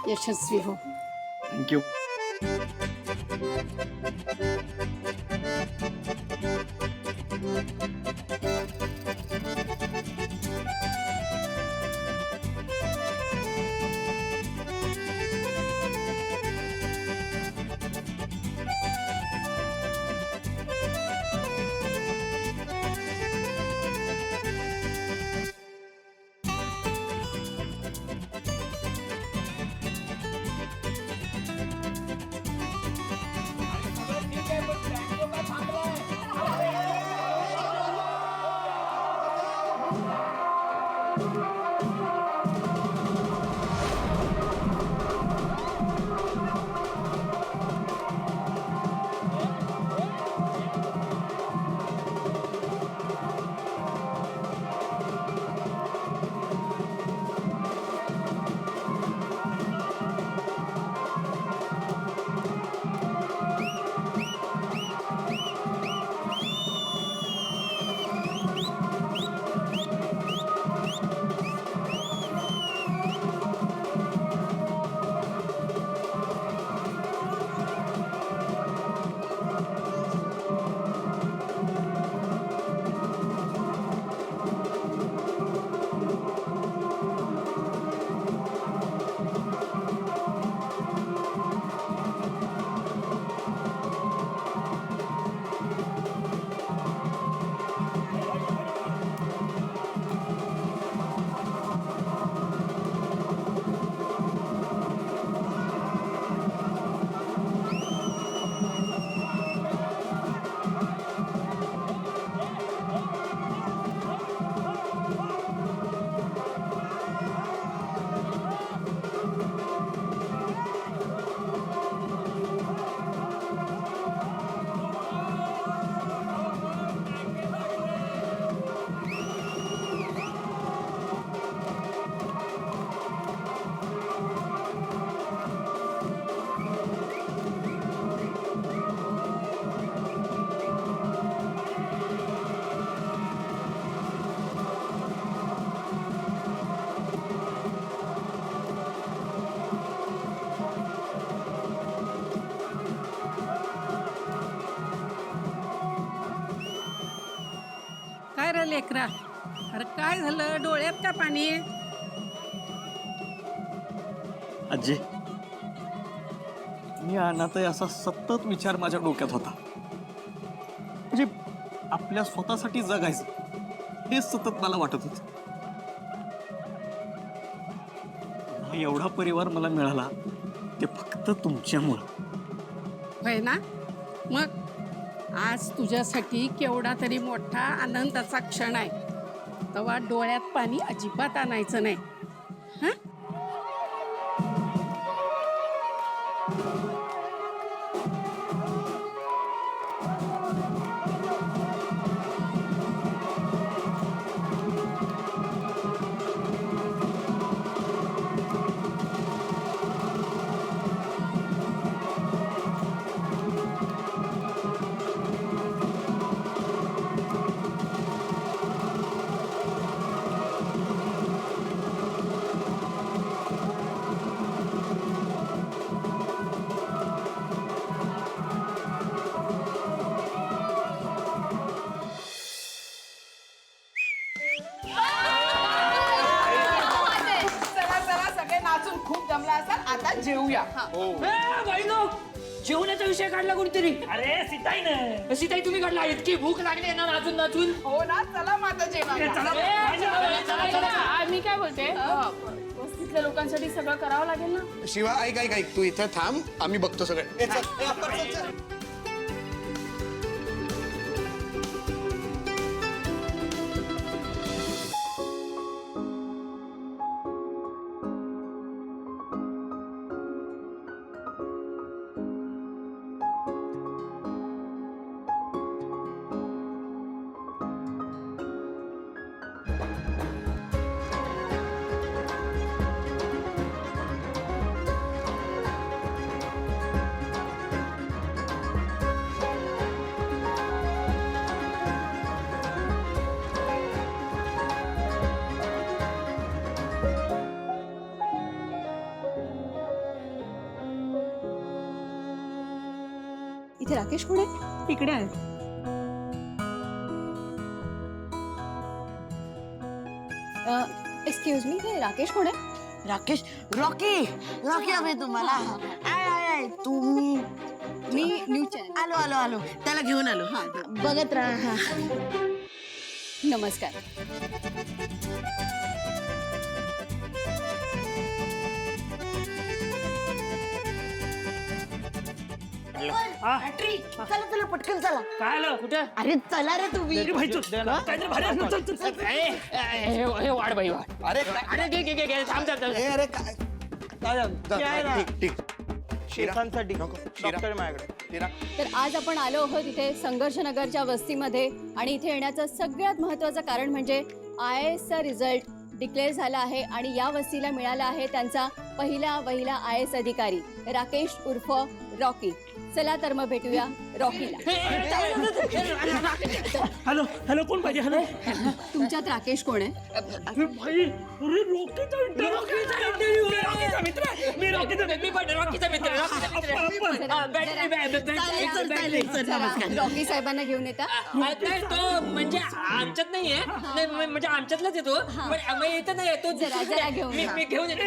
यशस्वी हो. थँक्यू. काय रे लेकरा, अरे काय झालं, डोळ्यात का पाणी? आजी, मी अनाथ असा सतत विचार माझ्या डोक्यात होता. म्हणजे आपल्या स्वतःसाठी जगायचं हेच सतत मला वाटत होत. एवढा परिवार मला मिळाला ते फक्त तुमच्यामुळं. होय ना? मग आज तुझ्यासाठी केवढा तरी मोठा आनंदाचा क्षण आहे. तेव्हा डोळ्यात पाणी अजिबात आणायचं नाही. हं? चला चला सगळे नाचून खूप जमला असाल, आता जेवूया. बाईनो, जेवणाचा विषय काढला कोणतरी. अरे सीताई ना, सीताई तुम्ही काढला. इतकी भूक लागली ना नाचून नाचून. हो ना, चला मग आता जेवायला. मी काय बोलते, वस्तीतल्या लोकांसाठी सगळं करावं लागेल ना. शिवा ऐक ऐक ऐक, तू इथं थांब, आम्ही बघतो सगळं. हे राकेश कोण आहे? इकडे आहे. एक्सक्यूज मी, हे राकेश कोण आहे? राकेश रॉकी रॉकी हवे तुम्हाला आय आय आय तुम्ही मी न्यूज चॅनल. आलो आलो आलो त्याला घेऊन आलो हा बघत राहा हा नमस्कार. चला चला पटकन चला काय आलं कुठं अरे चला रे तुम्ही काहीतरी भारी असतं. चल, चल, चल. हे वाढ बाई वाढ. अरे घे थांब थांब, थांब. अरे काय ठीक ठीक शेतांसाठी डॉक्टर माझ्याकडे शिरा. तर आज आपण आलो आहोत इथे संघर्षनगरच्या वस्तीमध्ये आणि इथे येण्याचं सगळ्यात महत्त्वाचं कारण म्हणजे IASचा रिझल्ट डिक्लेअर झाला आहे आणि या वस्तीला मिळाला आहे त्यांचा पहिला IAS अधिकारी राकेश उर्फ रॉकी. चला तर मग भेटूया रॉकीला. हॅलो हॅलो कोण पाहिजे? हॅलो तुमच्यात राकेश कोण आहे? भाई अरे रॉकीचा मित्र मी रॉकीचा मित्र रॉकी साहेबांना घेऊन येता. तो म्हणजे आमच्यात नाहीये, नाही म्हणजे आमच्यातलाच येतो, पण इथं नाही येतो. जरा घेऊन या. मी घेऊन येतो.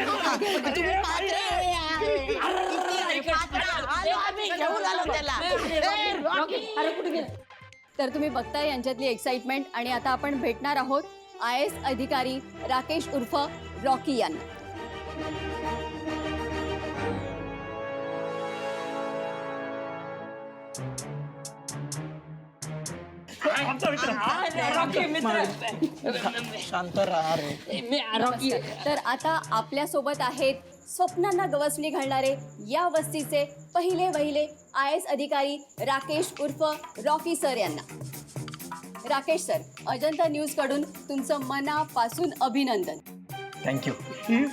आम्ही घेऊन आलो त्याला अरे कुठे गेला? तर तुम्ही बघताय यांच्यातली एक्साइटमेंट आणि आता आपण भेटणार आहोत IAS अधिकारी राकेश उर्फ रॉकी यांना. आमचा मित्र रॉकी मित्र. शांत राहा रे. मी रॉकी. तर आता आपल्या सोबत आहेत स्वप्नांना गवसणी घालणारे या वस्तीचे पहिले IAS अधिकारी राकेश उर्फ रॉकी सर यांना. राकेश सर, अजंता न्यूज कडून तुमचं मनापासून अभिनंदन. थँक्यू.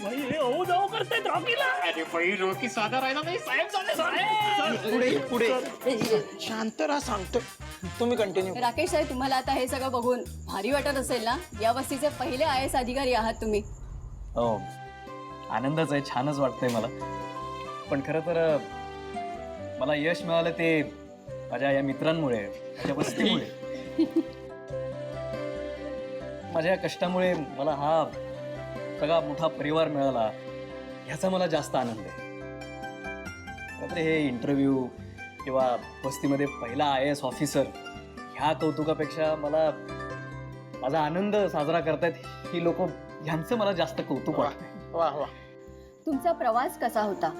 भाई हे ओ जाओ करतायत रॉकीला. अरे भाई रॉकी साधा राहिला नाही, साहेब झाले साहेब. पुढे शांत राहा सांगतो. तुम्ही कंटिन्यू. राकेश सर, तुम्हाला आता हे सगळं बघून भारी वाटत असेल ना? या वस्तीचे पहिले IAS अधिकारी आहात तुम्ही. हो, आनंदच आहे, छानच वाटतंय मला. पण खरं तर मला यश मिळालं ते माझ्या या मित्रांमुळे, माझ्या वस्तीमुळे. माझ्या या कष्टामुळे मला हा सगळा मोठा परिवार मिळाला, ह्याचा मला जास्त आनंद आहे. खरं तर हे इंटरव्ह्यू किंवा वस्तीमध्ये पहिला IAS ऑफिसर ह्या कौतुकापेक्षा मला माझा आनंद साजरा करतायत ही लोक, ह्यांचं मला जास्त कौतुक वाटतं. वा वा. तुमचा प्रवास कसा होता?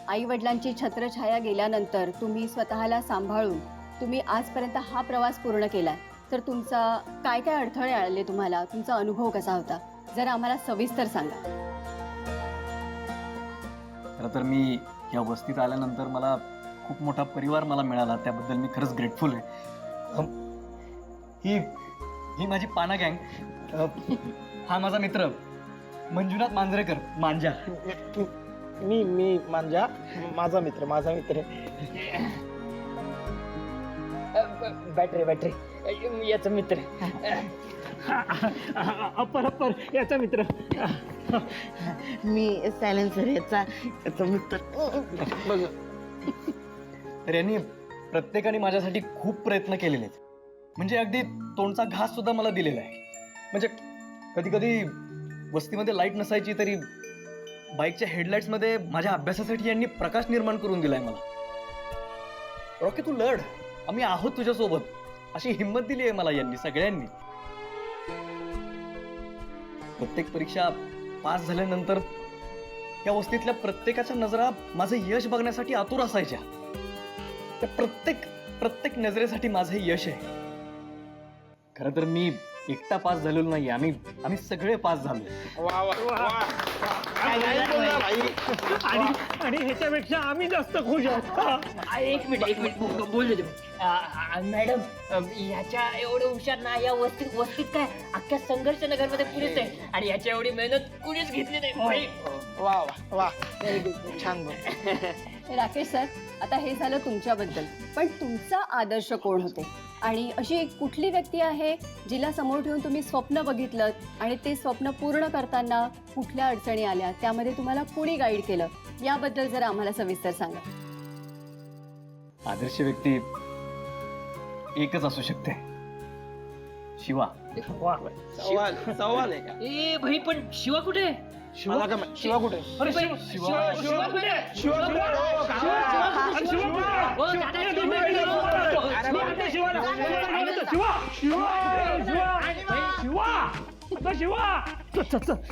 आई वडिलांची छत्रछाया गेल्यानंतर तुम्ही स्वतःला सांभाळून तुम्ही आजपर्यंत हा प्रवास पूर्ण केलाय. तर तुमचा काय काय अडथळे आले तुम्हाला? तुमचा अनुभव कसा होता? जरा आम्हाला सविस्तर सांगा. खरं तर मी या वस्तीत आल्यानंतर मला खूप मोठा परिवार मला मिळाला, त्याबद्दल मी खरंच ग्रेटफुल आहे. ही माझी पाना गँग. हा माझा मित्र मंजुनाथ मांजरेकर मांजा. मी मांजा. माझा मित्र बॅटरी याचा मित्र. अप्पर याचा मित्र. मी सायलेन्सर याचा मित्र बघ. तर यांनी प्रत्येकाने माझ्यासाठी खूप प्रयत्न केलेले आहेत. म्हणजे अगदी तोंडचा घास सुद्धा मला दिलेला आहे. म्हणजे कधी कधी वस्तीमध्ये लाईट नसायची तरी बाईकच्या हेडलाईट्समध्ये माझ्या अभ्यासासाठी यांनी प्रकाश निर्माण करून दिलाय मला. रॉकी, तू लढ, आम्ही आहोत तुझ्यासोबत, अशी हिंमत दिली आहे मला यांनी सगळ्यांनी. प्रत्येक परीक्षा पास झाल्यानंतर या वस्तीतल्या प्रत्येकाच्या नजरा माझं यश बघण्यासाठी आतुर असायच्या. त्या प्रत्येक नजरेसाठी माझं हे यश आहे. खरं तर मी एकटा पास झालेलो नाही, आम्ही सगळे पास झालो. वा वा वा. आणि ह्याच्यापेक्षा आम्ही जास्त खुश आहोत. एक मिनिट बोलू दे. मॅडम, ह्याच्या एवढं हुशार ना या वस्तीत काय अख्ख्या संघर्षनगर मध्ये पुरेच आहे, आणि याच्या एवढी मेहनत कुणीच घेतली नाही. वा वा वा. Very good. छान बोल. राकेश सर, आता हे झालं तुमच्याबद्दल, पण तुमचा आदर्श कोण होते? आणि अशी कुठली व्यक्ती आहे जिला समोर ठेवून तुम्ही स्वप्न बघितलं आणि ते स्वप्न पूर्ण करताना कुठल्या अडचणी आल्या, त्यामध्ये तुम्हाला कोणी गाईड केलं, याबद्दल जरा आम्हाला सविस्तर सांगा. आदर्श व्यक्ती एकच असू शकते, शिवा. सवाल आहे का? ए भाई पण शिवा कुठे? शिवा कुठे? अरे शिवा कुठे? शिवा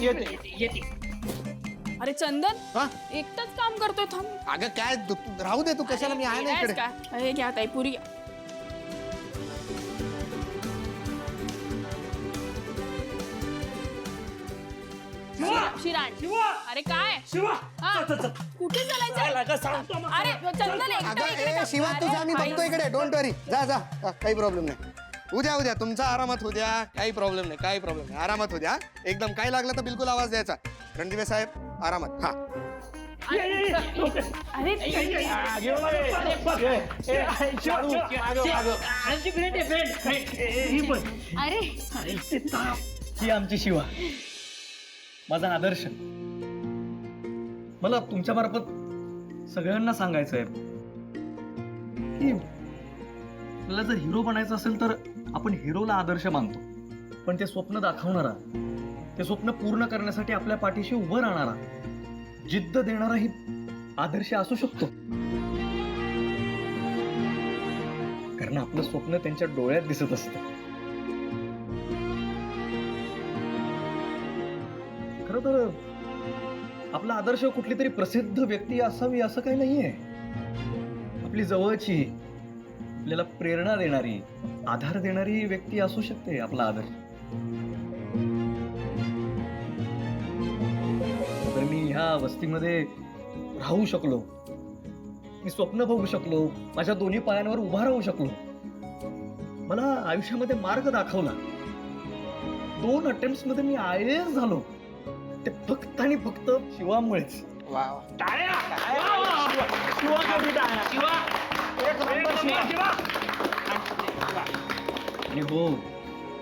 येते. अरे चंदन हा? एकटाच काम करतोय, थांब. अगं काय राहू दे तू, कशाला मी आहे ना येडायस इकडे. का? हे घ्या ताई, पुरी घ्या. शिराण, अरे काय हा? कुठे चालायचं? अरे चंदन एकटा अगं इकडे ए का? शिवा तुझा आम्ही अरे, बघतो इकडे, डोंट वरी. जा जा काही प्रॉब्लेम नाही. उद्या तुमचा आरामात होऊ द्या, काही प्रॉब्लेम नाही, काही प्रॉब्लेम नाही. आरामात होऊ द्या एकदम. काही लागलं तर बिलकुल आवाज द्यायचा. रणदिवे साहेब आरामात. हा अरे आमची फ्रेंड आहे, फ्रेंड. अरे ही आमची शिवा, माझा आदर्श. मला तुमच्या मार्फत सगळ्यांना सांगायचं आहे की आपल्याला जर हिरो बनायचं असेल तर आपण हिरोला आदर्श मानतो, पण ते स्वप्न दाखवणारा, ते स्वप्न पूर्ण करण्यासाठी आपल्या पाठीशी उभं राहणारा, जिद्द देणारा ही आदर्श असू शकतो. कारण आपलं स्वप्न त्यांच्या डोळ्यात दिसत असतं. खरं तर आपला आदर्श कुठली तरी प्रसिद्ध व्यक्ती असावी असं काही नाहीये. आपली जवळची, आपल्याला प्रेरणा देणारी, आधार देणारी व्यक्ती असू शकते आपला आदर्श. तर मी ह्या वस्तीमध्ये राहू शकलो, मी स्वप्न बघू शकलो, माझ्या दोन्ही पायांवर उभा राहू शकलो, मला आयुष्यामध्ये मार्ग दाखवला. 2 अटेम्प्ट मध्ये मी IAS झालो, ते फक्त आणि फक्त शिवामुळेच. वा आणि हो,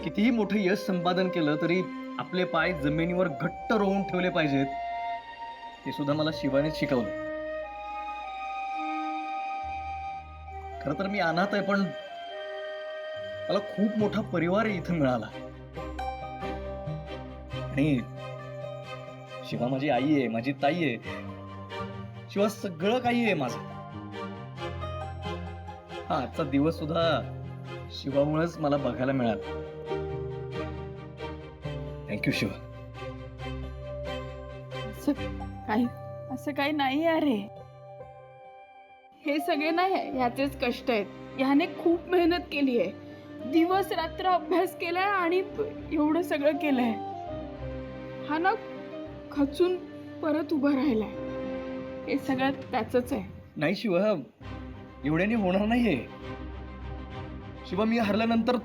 कितीही मोठं यश संपादन केलं तरी आपले पाय जमिनीवर घट्ट रोवून ठेवले पाहिजेत, हे सुद्धा मला शिवानेच शिकवलं. खरं तर मी अनाथ आहे, पण मला खूप मोठा परिवार इथं मिळाला. आणि शिवा माझी आई आहे, माझी ताई आहे, शिवा सगळं काही आहे माझं. हा आजचा दिवस सुद्धा शिवामुळेच मला बघायला मिळाला. थँक्यू शिवा. असं काही नाही अरे, हे सगळे नाही ह्याचेच कष्ट आहेत. ह्याने खूप मेहनत केली आहे, दिवस रात्र अभ्यास केलाय आणि एवढं सगळं केलंय. हा ना खचून परत उभा राहिलाय, हे सगळं त्याचंच आहे. नाही शिवा, एवढ्याने होणार नाहीये. शिवा, मी हरल्यानंतर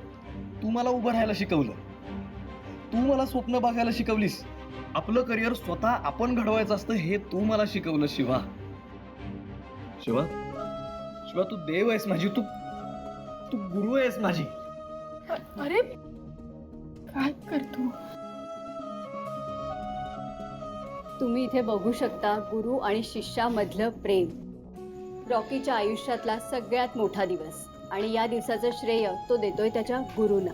तू मला उभं राहायला शिकवलं, तू मला स्वप्न बघायला शिकवलीस. आपलं करिअर स्वतः आपण घडवायचं असतं हे तू मला शिकवलं शिवा. शिवा शिवा, तू देव आहेस माझी, तू गुरु आहेस माझी. अरे काय करतो? तुम्ही इथे बघू शकता गुरु आणि शिष्यामधलं प्रेम. रॉकीच्या आयुष्यातला सगळ्यात मोठा दिवस, आणि या दिवसाचं श्रेय तो देतोय त्याच्या गुरुंना.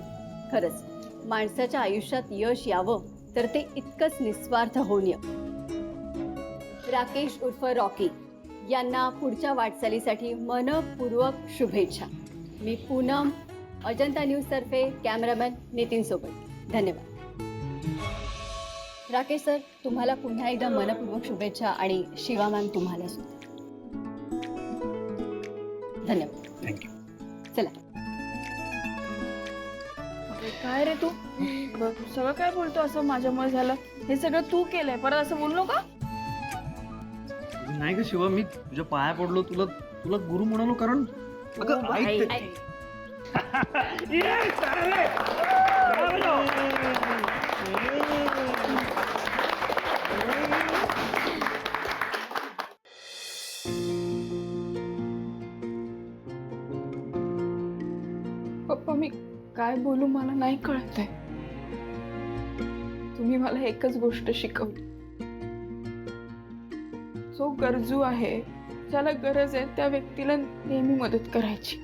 खरंच माणसाच्या आयुष्यात यश यावं तर ते इतकंच निस्वार्थ होऊन यावं. राकेश उर्फ रॉकी यांना पुढच्या वाटचालीसाठी मनपूर्वक शुभेच्छा. मी पूनम, अजंता न्यूज तर्फे कॅमेरामॅन नितीन सोबत. धन्यवाद. राकेश सर, तुम्हाला पुन्हा एकदा मनपूर्वक शुभेच्छा, आणि शिवा मॅम तुम्हाला सुद्धा धन्यवाद. थँक्यू. चला. अरे काय रे तू सगळं काय बोलतो असं? माझ्यामुळे झालं हे सगळं तू केलंय, परत असं बोललो का? नाही ग शिवा, मी तुझ्या पाया पडलो, तुला गुरु म्हणालो, कारण अगं ऐक ते- पप्पा मी काय बोलू मला नाही कळत आहे. तुम्ही मला एकच गोष्ट शिकवली, जो गरजू आहे, ज्याला गरज आहे त्या व्यक्तीला नेहमी मदत करायची.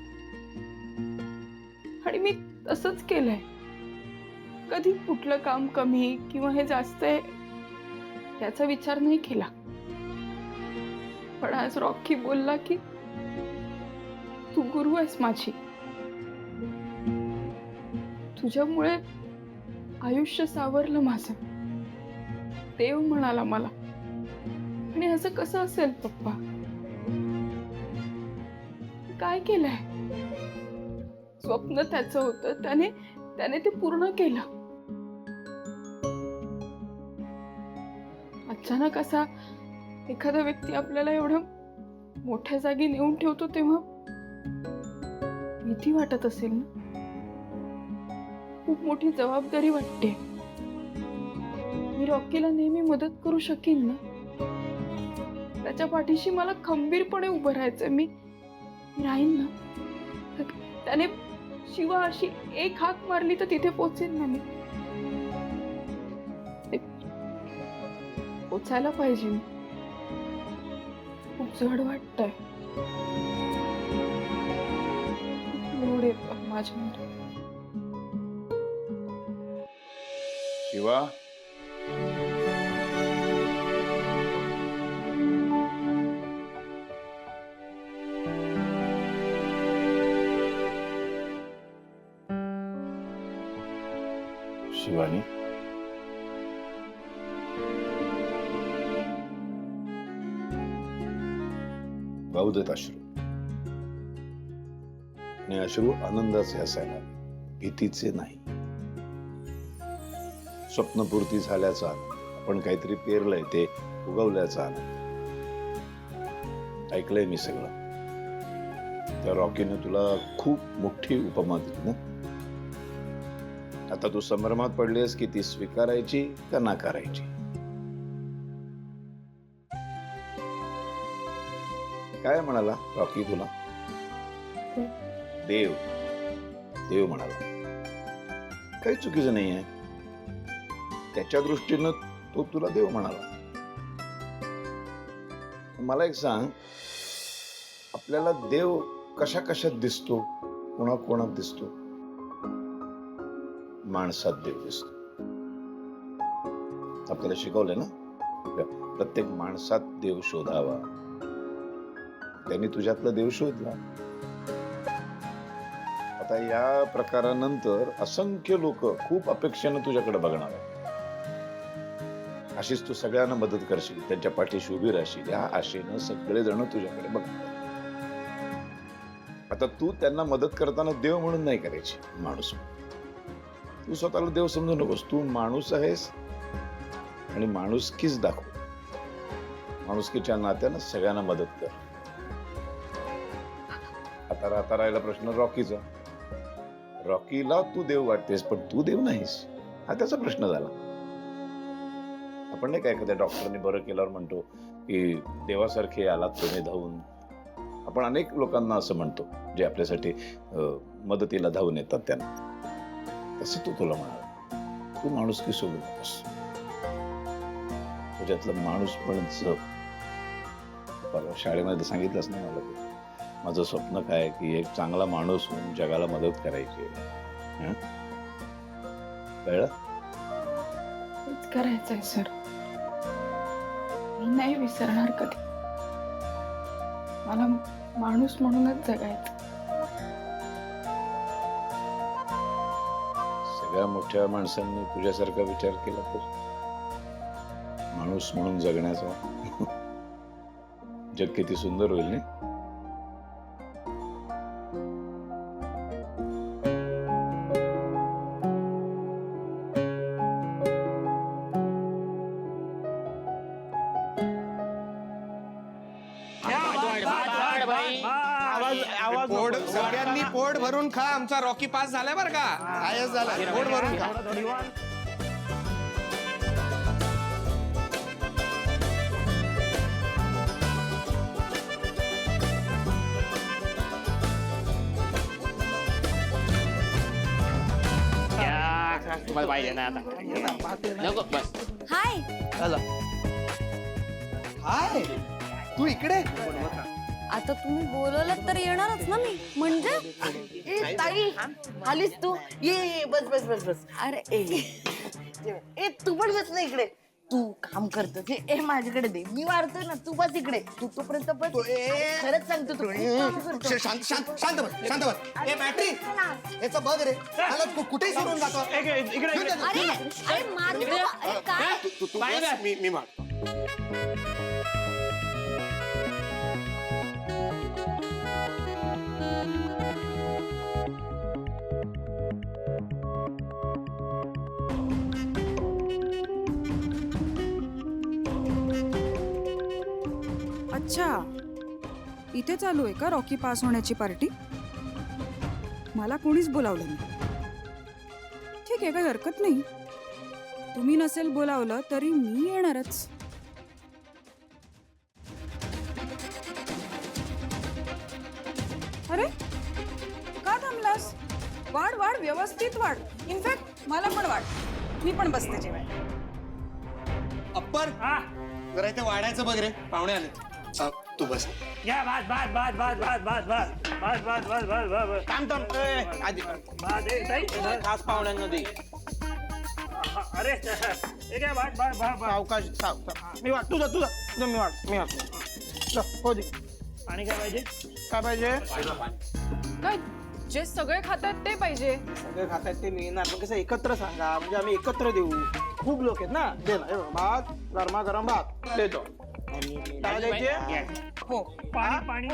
तसंच केलंय. कधी कुठलं काम कमी किंवा हे जास्त आहे याचा विचार नाही केला. पण आज रॉकी बोलला की तू गुरु आहेस माझी, तुझ्यामुळे आयुष्य सावरलं माझं, देव म्हणाला मला. आणि असं कसं असेल पप्पा? काय केलंय? स्वप्न त्याचं होतं, त्याने ते पूर्ण केलं. अचानक असा एखादा व्यक्ती आपल्याला एवढं मोठ्या जागी नेऊन ठेवतो तेव्हा भीती वाटत असेल ना? खूप मोठी जबाबदारी वाटते. मी रॉकीला नेहमी मदत करू शकीन ना? त्याच्या पाठीशी मला खंबीरपणे उभं राहायचं. मी राहीन ना? त्याने शिवा अशी एक हाक मारली तर तिथे पोचेन ना मी? पोचायला पाहिजे मी. खूप जड वाटतंय. लोड येतो माझ्यावर. शिवा, शिवानी, वाहू देत अश्रू. आणि अश्रू आनंदाचे असायला, भीतीचे नाही. स्वप्नपूर्ती झाल्याचा, आपण काहीतरी पेरलंय ते उगवल्याचा आनंद. ऐकलंय मी सगळं. त्या रॉकीने तुला खूप मोठी उपमा दिली ना. आता तू संभ्रमात पडलीस की ती स्वीकारायची का नाकारायची. काय म्हणाला रॉकी तुला? देव, देव म्हणाला. काही चुकीचं नाही आहे. त्याच्या दृष्टीनं तो तुला देव म्हणाला. मला एक सांग, आपल्याला देव कशा कशात दिसतो, कोणाकोणात दिसतो? माणसात देव दिसतो. आपल्याला शिकवलंय ना, प्रत्येक माणसात देव शोधावा. त्यांनी तुझ्यातला देव शोधला. आता या प्रकारानंतर असंख्य लोक खूप अपेक्षेनं तुझ्याकडे बघणार आहेत. अशीच तू सगळ्यांना मदत करशील, त्यांच्या पाठीशी उभी राहशील, या आशेनं सगळेजण तुझ्याकडे बघणार. आता तू त्यांना मदत करताना देव म्हणून नाही करायची, माणूस. तू स्वतःला देव समजू नकोस. तू माणूस आहेस आणि माणुसकीच दाखव. माणुसकीच्या नात्यानं सगळ्यांना मदत कर. आता राहिला प्रश्न रॉकीचा. रॉकीला तू देव वाटतेस, पण तू देव नाहीस, हा त्याचा प्रश्न झाला. आपण नाही काय एखाद्या डॉक्टरने बरं केल्यावर म्हणतो की देवासारखे आलात तुम्ही धावून. आपण अनेक लोकांना असं म्हणतो जे आपल्यासाठी मदतीला धावून येतात त्यांना. तसं तू तुला म्हणाला, तू माणुसकी सोडू नकोस. तुझ्यातलं माणूस पण जप. परवा शाळेमध्ये सांगितलंच नाही मला, माझं स्वप्न काय की एक चांगला माणूस होऊन जगाला मदत करायची. कळलं? करायचंय सर. मी नाही विसरणार कधी. मला माणूस म्हणूनच जगायचं. सगळ्या मोठ्या माणसांनी तुझ्यासारखा विचार केला तर माणूस म्हणून जगण्याचा जग किती सुंदर होईल नाही. पोट सगळ्यांनी पोट भरून खा. आमचा रॉकी पास झालाय बरं का. आयस झाला. पोट भरून खा. तुम्हाला पाहिजे ना आता. नको बस. हाय. हाय, तू इकडे. आता तुम्ही बोलवलं तर येणारच ना मी. म्हणजे ए ताई आलीस तू, ये बस बस बस बस. अरे ए तू पण बस ना इकडे. तू काम करतो ते ए माझ्याकडे दे, मी वाढतोय ना, तू बस इकडे. तू तोपर्यंत बस. खरंच सांगतो तू खूप काम करतो. शांत शांत शांत बस शांत बस. ए बॅटरी याचं बघ रे, मला कुठेही सोडून जातो. अरे अरे मारू नका. अरे काय तू बस, मी मारतो. अच्छा, इथे चालू आहे का रॉकी पास होण्याची पार्टी? मला कोणीच बोलावलं नाही. ठीक आहे, काही हरकत नाही. तुम्ही नसेल बोलावलं तरी मी येणारच. अरे का थांबलास? वाढ वाढ, व्यवस्थित वाढ. इनफॅक्ट मला पण वाढ. मी पण बसते जेवायला. अप्पर जरा इथे वाढायचं बघ रे, पाहुणे आले. तू बस. या बस बस बस बस बस बस बस बस बस बस बस बस बस थांब आधी खास पाहुण्यांमध्ये अरे हे काय बस बस बस बस अवकाश मी वाट तुझं मी वाट हो दे. आणि काय पाहिजे काय पाहिजे? काय जे सगळे खातात ते पाहिजे. सगळे खातात ते मिळणार पण कसं एकत्र सांगा, म्हणजे आम्ही एकत्र देऊ. खूप लोक आहेत ना. दे ना, हे बघ, भात गरमागरम भात देतो. काय द्यायचे? हो पाणी पाणी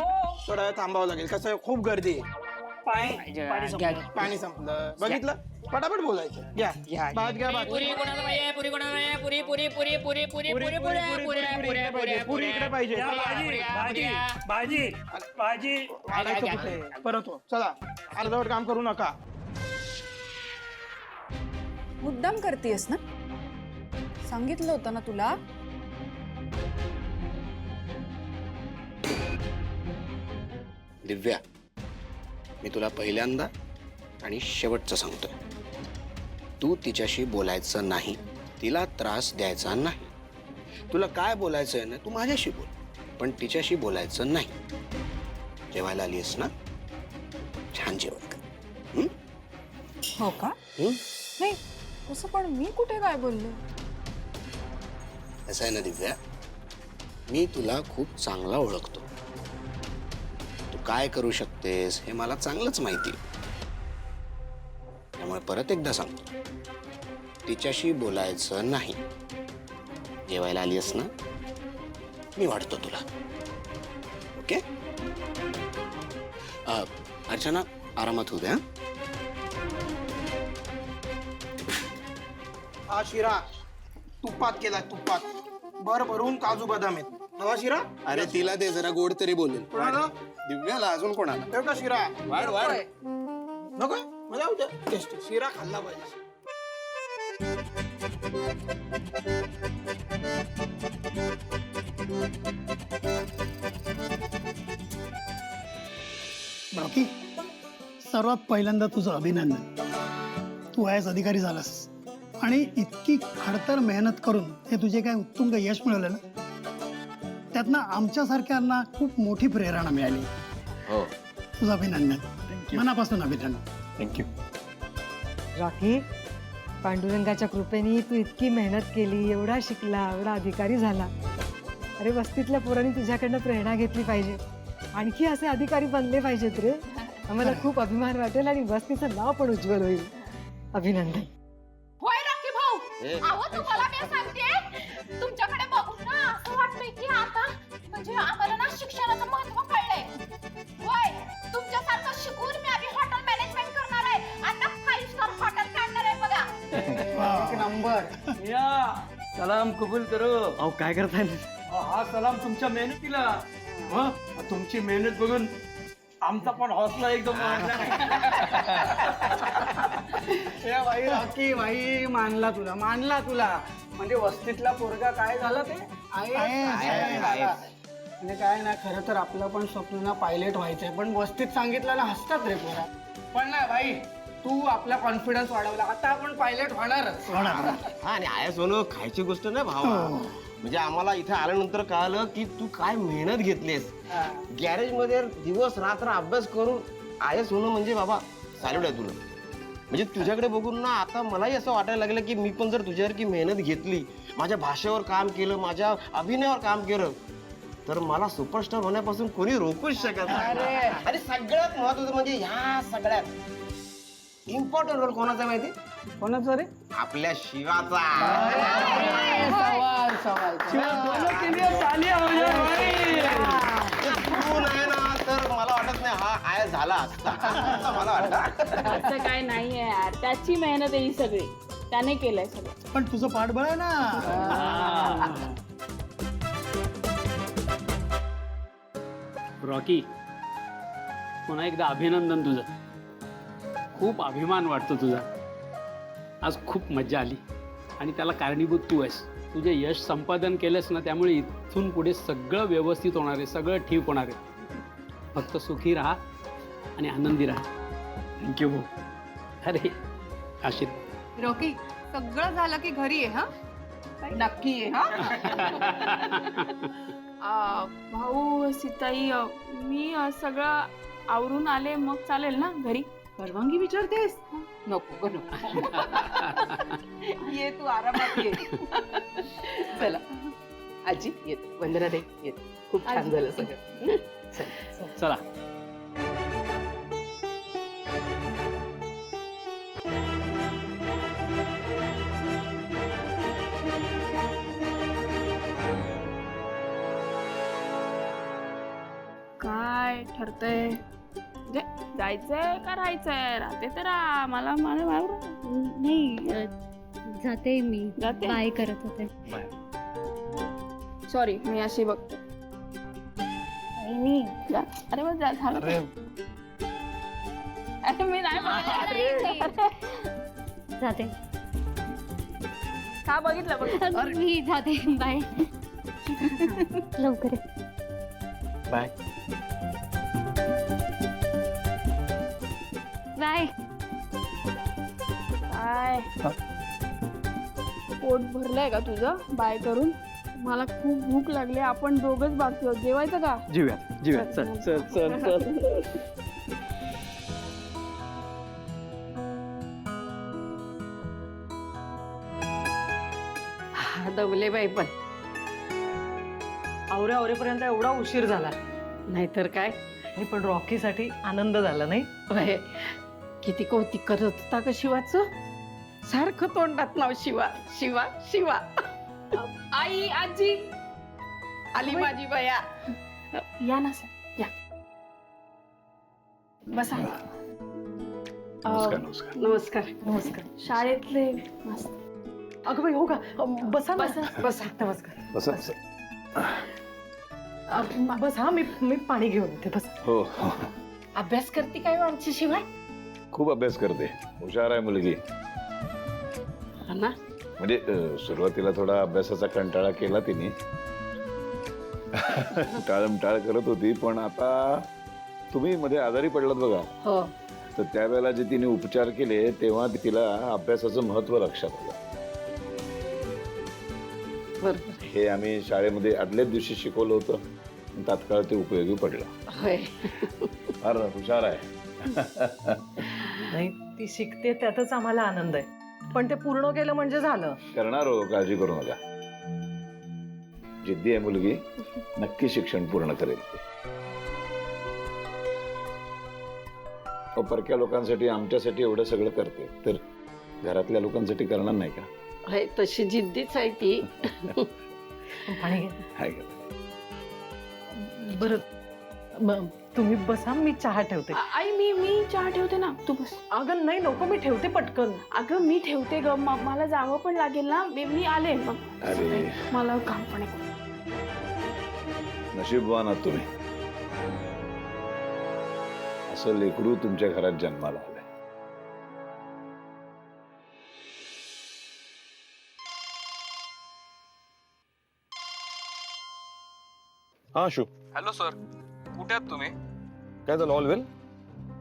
थोडा वेळ थांबावं लागेल, कसं आहे, खूप गर्दी आहे. पाणी संपलं. पाणी संपलं. बघितलं, पटापट बोलायचं. घ्या भात, घ्या भात. पुरी कोणाला पाहिजे? पुरी कोणाला पाहिजे? पुरी पुरी पुरी पुरी पुरी पुरी पुरी पुरी इकडे पाहिजे. या, भाजी भाजी भाजी भाजी वाढायचं कुठे? परत हो. चला, अर्धवट काम करू नका. मुद्दाम करतेस ना? सांगितलं होतं ना तुला. दिव्या, मी तुला पहिल्यांदा आणि शेवटचं सांगतोय, तू तिच्याशी बोलायचं नाही, तिला त्रास द्यायचा नाही. तुला काय बोलायचं आहे ना, तू माझ्याशी बोल, पण तिच्याशी बोलायचं नाही. जेवायला आलीस ना, छान जेवण कर. हो का? नाही तसं पण मी कुठे काय बोलले? असं आहे ना दिव्या, मी तुला खूप चांगला ओळखतो. तू काय करू शकतेस हे मला चांगलंच माहिती आहे. त्यामुळे परत एकदा सांगतो, तिच्याशी बोलायचं नाही. जेवायला आलीस ना, मी वाढतो तुला. ओके? अर्चना, आरामात होऊ द्या. हा शिरा तुपात केलाय, तुपात भर भरून काजू बदाम आहेत. हवा शिरा? अरे तिला दे, जरा गोड तरी बोलेल. कोणाला? दिव्याला. अजून कोणाला? ठेव का शिरा? वाढ वाढ. नको, मजा होते. टेस्ट शिरा खाल्ला पाहिजे. रॉकी, सर्वात पहिल्यांदा तुझं अभिनंदन. तू आयएस अधिकारी झालास आणि इतकी खडतर मेहनत करून हे तुझे काय उत्तुंग यश मिळवलं ना, त्यातनं आमच्यासारख्यांना खूप मोठी प्रेरणा मिळाली. हो, तुझं अभिनंदन, मनापासून अभिनंदन. थँक्यू. रॉकी, पांडुरंगाच्या कृपेने तू इतकी मेहनत केली, एवढा शिकला, एवढा अधिकारी झाला. अरे वस्तीतल्या पोरांनी तुझ्याकडनं प्रेरणा घेतली पाहिजे. आणखी असे अधिकारी बनले पाहिजेत रे. आम्हाला खूप अभिमान वाटेल आणि वस्तीचं नाव पण उज्ज्वल होईल. अभिनंदन. होय रॉकी भाऊ, अहो तुम्हाला मी सांगते, तुमच्याकडे बघून ना असं वाटतंय की आता म्हणजे आम्हाला ना शिक्षणाचं महत्त्व कळलंय. होय, तुमच्यासारखं शिकून मी आधी हॉटेल मॅनेजमेंट करणार आहे. आता 5 स्टार हॉटेल काढणार आहे बघा. एक नंबर. या सलाम कबूल करो. अहो काय करताय? हा सलाम तुमच्या मेहनतीला. तुमची मेहनत बघून आमचा पण हौसला एकदम वाढला. भाई राखी भाई, मानला तुला, मानला तुला. म्हणजे वस्तीतला पोरगा काय झाला ते म्हणजे काय ना, खरं तर आपलं पण स्वप्न ना पायलट व्हायचंय, पण वस्तीत सांगितलं ना हसतात रे पोरा. पण नाही भाई, तू आपला कॉन्फिडन्स वाढवला, आता आपण पायलट होणारच. हा, आणि आय सोनू खायची गोष्ट नाही भावा. म्हणजे आम्हाला इथे आल्यानंतर कळालं की तू काय मेहनत घेतलीस. गॅरेज मध्ये दिवस रात्र अभ्यास करून आय सोनू म्हणजे बाबा सॅल्यूट आहे तुला. म्हणजे तुझ्याकडे बघून ना आता मलाही असं वाटायला लागलं की मी पण जर तुझ्यासारखी मेहनत घेतली, माझ्या भाषेवर काम केलं, माझ्या अभिनयावर काम केलं, तर मला सुपरस्टार होण्यापासून कोणी रोखूच शकत नाही. आणि सगळ्यात महत्वाचं म्हणजे ह्या सगळ्यात इम्पॉर्टंट रोल कोणाचा माहिती? कोणाचा रे? आपल्या शिवाचा. तू नाही ना तर मला वाटत नाही हा आय झाला असता. मला वाटतं असं काय नाहीये यार, त्याची मेहनत आहे ही सगळी, त्याने केलंय सगळं. पण तुझं पाठबळ आहे ना. रॉकी, पुन्हा एकदा अभिनंदन तुझं. खूप अभिमान वाटतो तुझा. आज खूप मजा आली आणि त्याला कारणीभूत तू आहेस. तुझे यश संपादन केलंस ना, त्यामुळे इथून पुढे सगळं व्यवस्थित होणार आहे, सगळं ठीक होणार आहे. फक्त सुखी राहा आणि आनंदी राहा. थँक्यू भाऊ. अरे आशीर्वाद. रॉकी, सगळं झालं की घरी आहे हा. नक्की आहे हा. भाऊ, सीताई, मी सगळं आवरून आले, मग चालेल ना घरी? परवानगी विचारतेस? नको नको. ये तू आरामात ये. चला आजी येतो, वंदना दे येतो. खूप छान झालं सगळं. चला. काय ठरतंय? जायचंय का राहायचंय? राहते तर मला नाही जाते मी. जाते? बाय करत होते. सॉरी, मी अशी बघते. जा. अरे मग जा, झालं. अरे मी नाही जाते. का बघितलं? मी जाते. बाय. लवकर. बाय. बाय. काय पोट भरलंय का तुझं बाय करून? मला खूप भूक लागली. आपण दोघच बाकी आहोत. जेवायचं का? जीव्यात जीव्यात. चल चल चल चल. दवले बाई पण आवरेपर्यंत एवढा उशीर झाला. नाहीतर काय. पण रॉकीसाठी आनंद झाला नाही? होय. किती कौतिक करत होता का शिवाचं. सारखं तोंडात नाव शिवा शिवा शिवा. आई, आजी आली माझी बया. या ना सर, या बसा. नमस्कार नमस्कार. नमस्कार. नमस्कार. शाळेतले मस्त. अगं बाई, हो का? बसा ना. बसा. बसा. नमस्कार. बसा बसा. बस हा, मी पाणी घेऊन येते. बस. हो. अभ्यास करते काय आमची शिवाय? खूप अभ्यास करते, हुशार आहे मुलगी. ना म्हणजे सुरुवातीला थोडा अभ्यासाचा कंटाळा केला तिने. टाळमटाळ करत होती, पण आता तुम्ही मध्ये आजारी पडलात बघा. हो. तर त्यावेळेला जे तिने उपचार केले तेव्हा तिला अभ्यासाचं महत्व लक्षात आलं. बरोबर. हे आम्ही शाळेमध्ये आदल्याच दिवशी शिकवलं होतं, तात्काळ ते उपयोगी पडलं. होय. फार हुशार आहे. नाही, ती शिकते त्यातच आम्हाला आनंद आहे. पण ते पूर्ण केलं म्हणजे झालं. करणार हो, काळजी करू नका. जिद्दी आहे मुलगी, नक्की शिक्षण पूर्ण करेल. परक्या लोकांसाठी आमच्यासाठी एवढं सगळं करते, तर घरातल्या लोकांसाठी करणार नाही का? होय, तशी जिद्दीच आहे ती. पाणी घे. हाय का? बरं, तुम्ही बसा, मी चहा ठेवते. आई, मी चहा ठेवते ना, तू बस. अगं नाही, नको, मी ठेवते पटकन. अगं मी ठेवते ग, मला जावं पण लागेल ना. मी आले मग. अरे मला काम पण आहे. नशीबवान आहात तुम्ही, असं लेकरू तुमच्या घरात जन्माला आलंय. हा शू. हॅलो सर, कुठे आहात तुम्ही? काय झालं? ऑल वेल?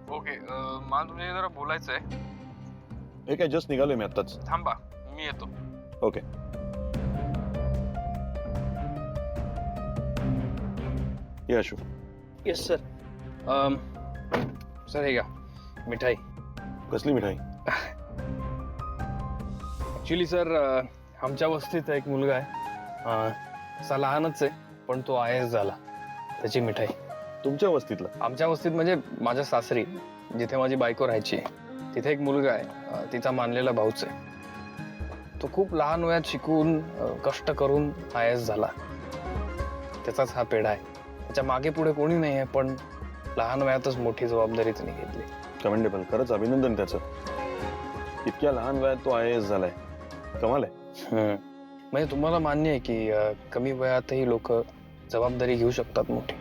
ओके, मला तुमच्याशी जरा बोलायचं आहे. हे काय जस्ट निघालोय मी आत्ताच. थांबा मी येतो. ओके. ये अशू. Yes sir. सर हे घ्या मिठाई. कसली मिठाई? ऍक्च्युली सर आमच्या वस्तीत एक मुलगा आहे, असा लहानच आहे पण तो IAS झाला, त्याची मिठाई. तुमच्या वस्तीतला? आमच्या वस्तीत म्हणजे माझ्या सासरी जिथे माझी बायको राहायची तिथे एक मुलगा आहे, तिचा मानलेला भाऊच आहे. तो खूप लहान वयात शिकून कष्ट करून IAS झाला. त्याचाच हा पेढा आहे. त्याच्या मागे पुढे कोणी नाही आहे पण लहान वयातच मोठी जबाबदारी त्याने घेतली. कमेंडेबल. खरंच अभिनंदन त्याचं. इतक्या लहान वयात तो IAS झालाय, कमाल आहे. म्हणजे तुम्हाला मान्य आहे की कमी वयातही लोक जबाबदारी घेऊ शकतात मोठी.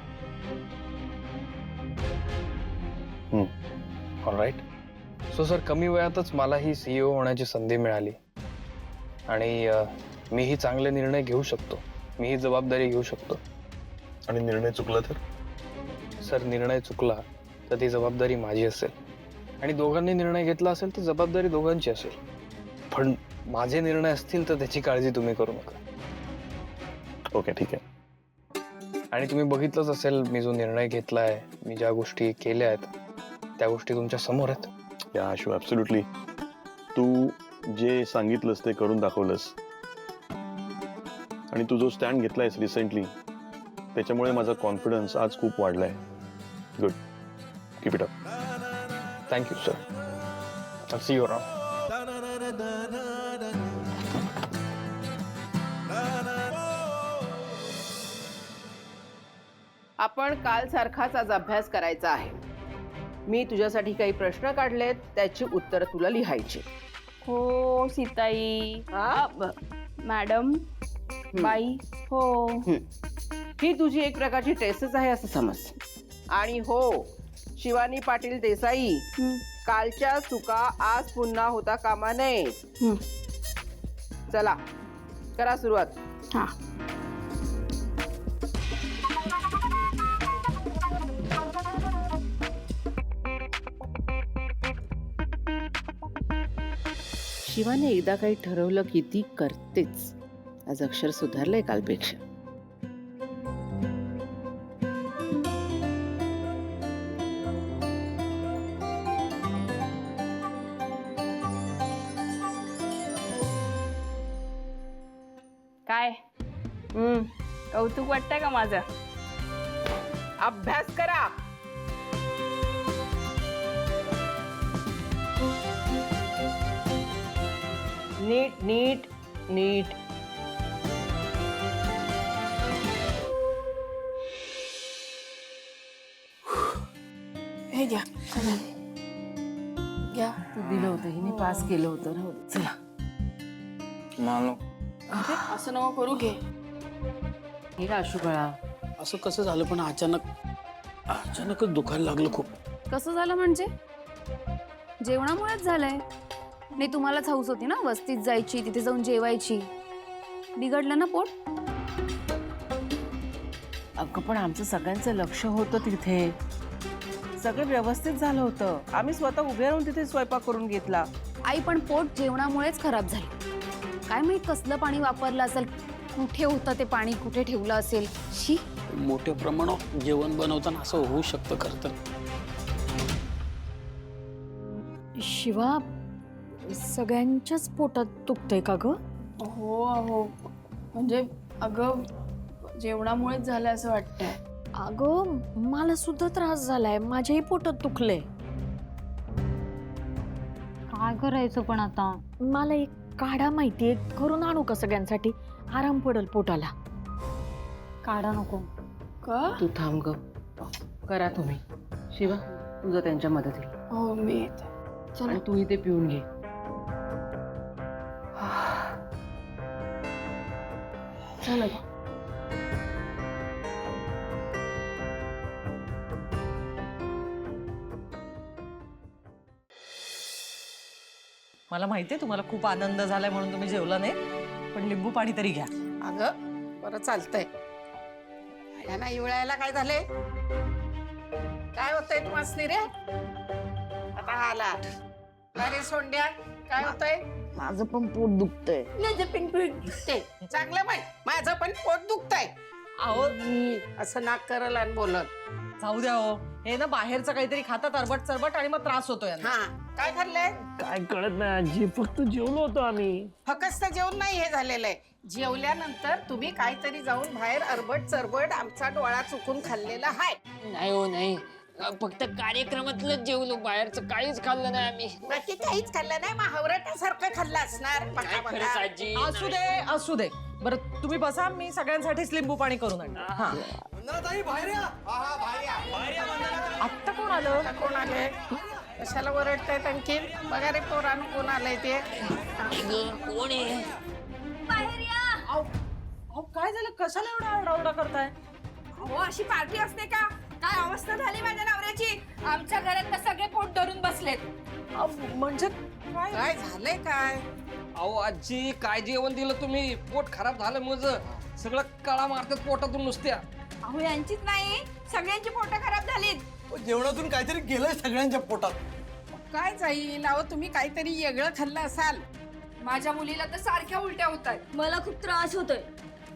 ऑलराईट. सो सर कमी वयातच मला ही CEO होण्याची संधी मिळाली आणि मीही चांगले निर्णय घेऊ शकतो, मीही जबाबदारी घेऊ शकतो. आणि निर्णय चुकला तर? सर निर्णय चुकला तर ती जबाबदारी माझी असेल आणि दोघांनी निर्णय घेतला असेल तर जबाबदारी दोघांची असेल. पण माझे निर्णय असतील तर त्याची काळजी तुम्ही करू नका. ओके ठीक आहे. आणि तुम्ही बघितलंच असेल मी जो निर्णय घेतलाय, मी ज्या गोष्टी केल्या आहेत त्या गोष्टी तुमच्या समोर आहेत. या आशू ॲब्सोल्युटली. तू जे सांगितलंस ते करून दाखवलंस आणि तू जो स्टँड घेतलायस रिसेंटली त्याच्यामुळे माझा कॉन्फिडन्स आज खूप वाढलाय. Good. Keep it up. Thank you sir. I'll see you around. आपण काल सारखाच आज अभ्यास करायचा आहे. मी तुझ्यासाठी काही प्रश्न काढलेत, त्याची उत्तर तुला लिहायची. हो सीताई. मॅडम बाई. हो. ही तुझी एक प्रकारची टेस्टच आहे असं समज. आणि हो शिवानी पाटील देसाई, कालच्या चुका आज पुन्हा होता कामा नये. चला करा सुरुवात. हा. शिवाने एकदा काही ठरवलं की ती करतेच. आज अक्षर सुधारलंय कालपेक्षा. काय कौतुक वाटतंय का माझं? अभ्यास करा. नीट नीट नीट. हे घ्या. घ्या. तू दिलं होतं, हिने पास केलं होतं ना. चला. असं नको करू. घे. हे का आशू बाळा, असं कसं झालं पण अचानकच दुखायला लागलं खूप. कसं झालं म्हणजे? जेवणामुळेच झालंय. नाही तुम्हालाच हौस होती ना वस्तीत जायची, तिथे जाऊन जेवायची. बिघडलं ना पोट? अगं पण आमचं सगळ्यांचं लक्ष होतं तिथे. सगळं व्यवस्थित झालं होतं. आम्ही स्वतः उभे राहून तिथे स्वयंपाक करून घेतला. आई पण पोट जेवणामुळेच खराब झालं. काय माहित कसलं पाणी वापरलं असेल, कुठे होतं ते पाणी, कुठे ठेवलं असेल. शी. मोठ्या प्रमाणात जेवण बनवताना असं होऊ शकतं खरं तर. शिवा सगळ्यांच्याच पोटात दुखतंय का ग? हो हो. म्हणजे अगं जेवणामुळेच झालं असं वाटतंय. अगं मला सुद्धा त्रास झालाय, माझ्याही पोटात दुखलंय. काय करायचं पण आता? मला एक काढा माहितीये, करून आणू का सगळ्यांसाठी? आराम पडल पोटाला. काढा नको का? तू थांब ग. करा तुम्ही. शिवा तुझं त्यांच्या मदतीला. हो मी येते. आणि तू इथे पिऊन घे. चला. मला माहितीये तुम्हाला खूप आनंद झालाय म्हणून तुम्ही जेवला नाही, पण लिंबू पाणी तरी घ्या. अगं बरं चालतंय. यांना इवळायला काय झाले? काय होतंय तुम्हाला रे? आता आला. अरे सोंड्या काय होतंय? माझं पण पोट दुखतंय. माझं पण पोट दुखतंय. चांगलं म्हण, माझं पण पोट दुखतंय. अहो असं नाक करल आणि बोलत. जाऊ द्या हो, हे ना बाहेरचं काहीतरी खातात अरबट चरबट आणि मग त्रास होतो यांना. हा, काय खाल्लंय? काय कळत नाही आजी, फक्त जेवलो होतो आम्ही. फक्त जेवण नाही हे झालेलं आहे. जेवल्यानंतर तुम्ही काहीतरी जाऊन बाहेर अरबट चरबट आमचा डोळा चुकून खाल्लेला आहे. नाही हो नाही, फक्त कार्यक्रमातलं जेवलो, बाहेरचं काहीच खाल्लं नाही आम्ही. बाकी काहीच खाल्लं नाही, मग हवरटासारखं खाल्लं असणार. बघा, काय बघा. खरंच आजी, असू दे असू दे. बरं तुम्ही बसा, मी सगळ्यांसाठीच लिंबू पाणी करून आणते. हा आत्ता कोण आलं? आता कोण आले? कशाला ओरडतायत आणखी? बघा रे पोरानं कोण आलंय ते. कोण आहे? अहो काय झालं, कशाला एवढा आरडाओरडा करताय? हो, अशी पार्टी असते का? काय अवस्था झाली माझ्या नवऱ्याची. आमच्या घरात सगळे पोट धरून बसलेत. म्हणजे काय झालंय काय? अहो आजी, काय जेवण दिलं तुम्ही? पोट खराब झालं माझं. सगळं कळा मारतात पोटातून नुसत्या. अहो यांचीच नाही, सगळ्यांची पोटं खराब झालीत. जेवणातून काहीतरी गेलंय सगळ्यांच्या पोटात. काय जाईल? अहो तुम्ही काहीतरी वेगळं खाल्लं असाल. माझ्या मुलीला तर सारख्या उलट्या होतात. मला खूप त्रास होतोय.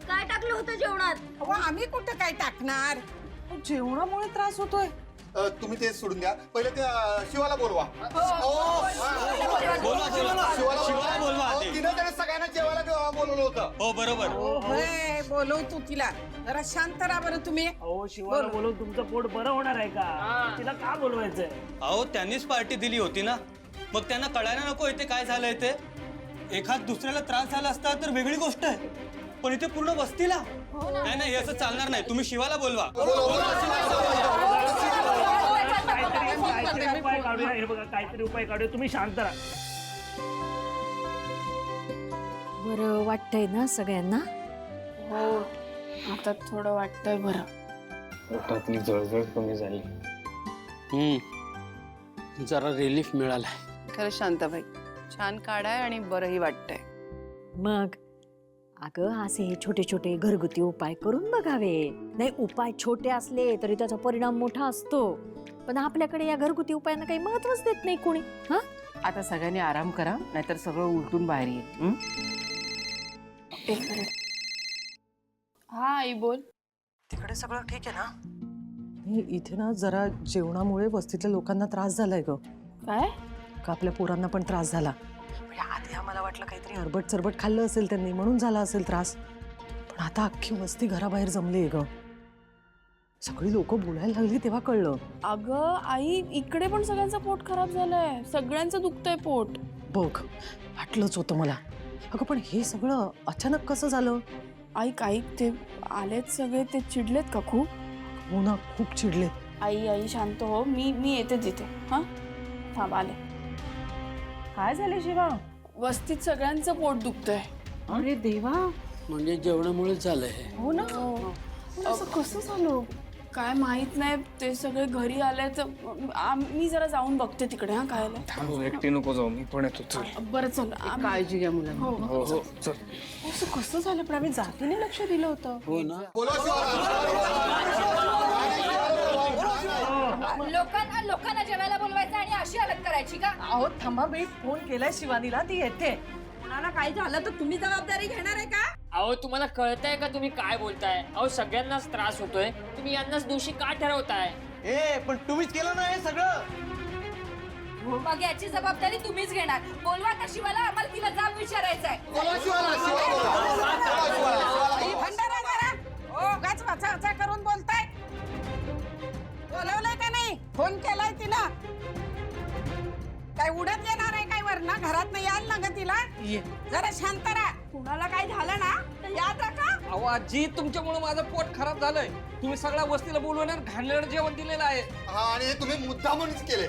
काय टाकलं होतं जेवणात? अहो आम्ही कुठं काय टाकणार? जेवणामुळे त्रास होतोय. तुम्ही ते सोडून द्या, पहिले ते शिवाला बोलवा. तिनं त्याने सगळ्यांना जेवायला बोलवलं होतं. हो बरोबर. होय, बोलव तू तिला. जरा शांत राहा बरं तुम्ही. अहो शिवाला बोलवून तुमचं पोट बरं होणार आहे का? तिला का बोलवायचंय? अहो त्यांनीच पार्टी दिली होती ना, मग त्यांना कळायला नको इथे काय झालंय ते. एखाद दुसऱ्याला त्रास झाला असता तर वेगळी गोष्ट आहे, पण इथे पूर्ण वस्तीला नाही नाही, हे असं चालणार नाही. तुम्ही शिवाला बोलवा. काहीतरी उपाय काढूया. हे बघा, काहीतरी उपाय काढूया. तुम्ही शांत राहा. बरं वाटतंय ना सगळ्यांना? हो, आता थोडं वाटतंय बरं. पोटातली जळजळ कमी झाली. जरा रिलीफ मिळालाय. खरं शांताबाई, छान काढाय आणि बरंही वाटतंय. मग अगं असे छोटे छोटे घरगुती उपाय करून बघावे. नाही, उपाय छोटे असले तरी त्याचा परिणाम मोठा असतो, पण आपल्याकडे या घरगुती उपायांना काही महत्वच देत नाही कोणी. हा, आता सगळ्यांनी आराम करा, नाहीतर सगळं उलटून बाहेर येईल. एक मिनिट. हा आई बोल. तिकडे सगळं ठीक आहे ना? इथे ना जरा जेवणामुळे वस्तीतल्या लोकांना त्रास झालाय ग. काय? का आपल्या पोरांना पण त्रास झाला. म्हणजे आधी आम्हाला वाटलं काहीतरी अरबट चरबट खाल्लं असेल त्यांनी, म्हणून झाला असेल त्रास. पण आता अख्खी वस्ती घराबाहेर जमली आहे ग. सगळी लोक बोलायला लागली तेव्हा कळलं. अगं आई, इकडे पण सगळ्यांचं पोट खराब झालंय. सगळ्यांचं दुखतंय पोट. बघ, वाटलंच होतं मला. अगं पण हे सगळं अचानक कसं झालं? आई काही ते आलेत सगळे, ते चिडलेत का खूप? हो ना, खूप चिडलेत. आई शांत हो, मी येते तिथे. हा, थांब आले. काय झाले शिवा? वस्तीत सगळ्यांचं पोट दुखतंय. अरे देवा, म्हणजे जेवणामुळेच झालंय हे. हो ना. असं कसं झालं काय माहित नाही. ते सगळे घरी आले तर मी जरा जाऊन बघते तिकडे. हा, काय आलंय? एकटी नको जाऊ, मी पण येतो. चल. बरं चल. काळजी घ्या मुलांना. हो हो चल. असं कसं झालं? पण आम्ही जातीने लक्ष दिलं होतं. हो ना. लोकांना जेवायला बोलवायचं आणि अशी हालत करायची का? अहो थांबा, मी फोन केलाय शिवानीला, ती येते. कुणाला काय झालं तर तुम्ही जबाबदारी घेणार आहे का? अहो तुम्हाला कळतंय का तुम्ही काय बोलताय? अहो सगळ्यांनाच त्रास होतोय, तुम्ही यांनाच दोषी का ठरवताय? पण तुम्हीच केलं ना हे सगळं. मग याची जबाबदारी तुम्हीच घेणार. बोलवा त्या शिवाला, आम्हाला तिला जाब विचारायचंय. भंडारा जरा. ओ, गाच वाचा करून बोलताय. बोलवलंय का नाही? फोन केलाय तिला? काय उडत येणार आहे काय वरना? घरात नाही यायला ना ग तिला? जरा शांत राहा. कुणाला काय झालं ना तर याद राखा. अहो आजी, तुमच्यामुळे माझं पोट खराब झालंय. तुम्ही सगळ्या वस्तीला बोलवणार, घाणलेलं जेवण दिलेलं आहे. हा, आणि हे तुम्ही मुद्दामूनच केले.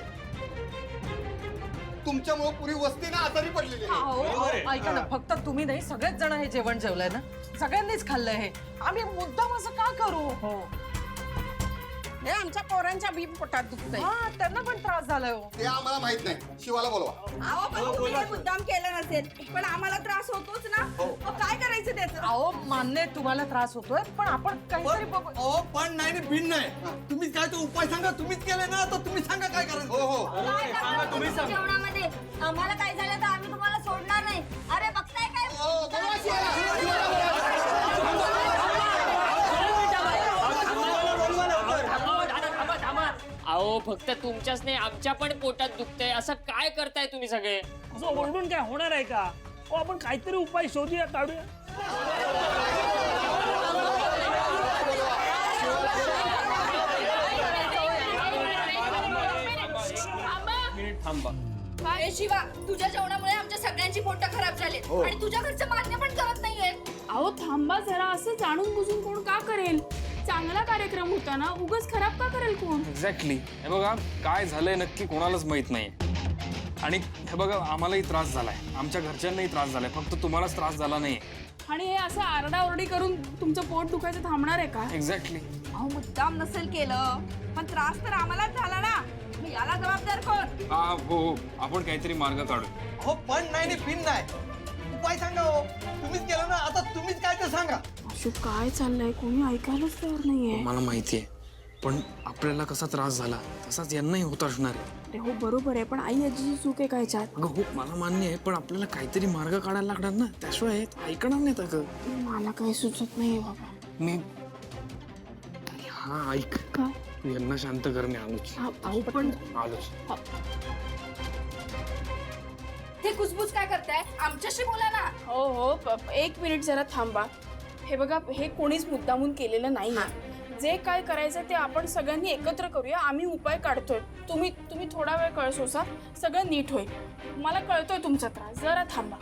तुमच्यामुळे पुरी वस्ती ना आजारी पडलेली आहे. ऐका ना, फक्त तुम्ही नाही, सगळेच जण हे जेवण जेवलंय ना, सगळ्यांनीच खाल्लंय हे. आम्ही मुद्दाम असं का करू? हे आमच्या पोरांच्या बी पोटात दुखतंय. त्यांना पण त्रास झालाय. ते आम्हाला माहित नाही. शिवाला बोलवा. अहो पण तुम्ही हे मुद्दाम केलं नसेल, पण आम्हाला त्रास होतोच ना. मग काय करायचं त्याचं? अहो मान्य आहे तुम्हाला त्रास होतोय, पण आपण काहीतरी बघू. पण नाही बिन नाही. तुम्हीच काय तो उपाय सांगा. तुम्हीच केले ना, तर तुम्ही सांगा काय करायचं. हो हो काय टाकलं तुम्ही जेवणामध्ये? आम्हाला काय झालं तर आम्ही तुम्हाला सोडणार नाही. अरे बघताय काय? अहो फक्त तुमच्याच नाही आमच्या पण पोटात दुखतंय. असं काय करताय तुम्ही सगळे? असं ओरडून काय होणार आहे का? आपण काहीतरी उपाय शोधूया, काढूया. थांबा. काय शिवा, तुझ्या जेवणामुळे आमच्या सगळ्यांची पोट खराब झाली आणि तुझ्या घरचं मान्य पण करत नाहीये. अहो थांबा जरा, असं जाणून बुजून कोण का करेल? चांगला कार्यक्रम होता ना, उगाच खराब का करेल कोण? एक्झॅक्टली. हे बघा काय झालंय नक्की कोणालाच माहित नाही. आणि हे बघा आम्हालाही त्रास झालाय, आमच्या घरच्यांनाही त्रास झालाय, फक्त तुम्हालाच त्रास झाला नाही. आणि हे असं आरडाओरडी करून तुमचं पोट दुखायचं थांबणार आहे का? एक्झॅक्टली. अहो मुद्दाम नसेल केलं, पण त्रास तर आम्हालाच झाला ना. मग याला जबाबदार कोण? हो आपण काहीतरी मार्ग काढू. हो पण नाही पिन नाही, उपाय सांगा हो. तुम्हीच केलं ना, आता तुम्हीच काय ते सांगा. अशोक काय चाललंय? कोणी ऐकायलाच तयार नाहीये. मला माहितीये, पण आपल्याला कसा त्रास झाला तसाच यांनाही होत असणार आहे. अरे हो बरोबर आहे, पण आई आजीची चूक आहे काय याच्यात? अगं हो मला मान्य आहे, पण आपल्याला काहीतरी मार्ग काढायला लागणार ना, त्याशिवाय ऐकणार नाहीत. अगं मला काही सुचत नाहीये बाबा. मी हा ऐक, काय? तू यांना शांत करणे आलोच. अहो पण आलोच. ते कुजबुज काय करताय? आमच्याशी बोला ना. हो एक मिनिट जरा थांबा. हे बघा, हे कोणीच मुद्दामून केलेलं नाही. जे काय करायचं ते आपण सगळ्यांनी एकत्र करूया. आम्ही उपाय काढतोय. तुम्ही थोडा वेळ कळसोसा, सगळं नीट होईल. मला कळतोय तुमचा त्रास, जरा थांबा.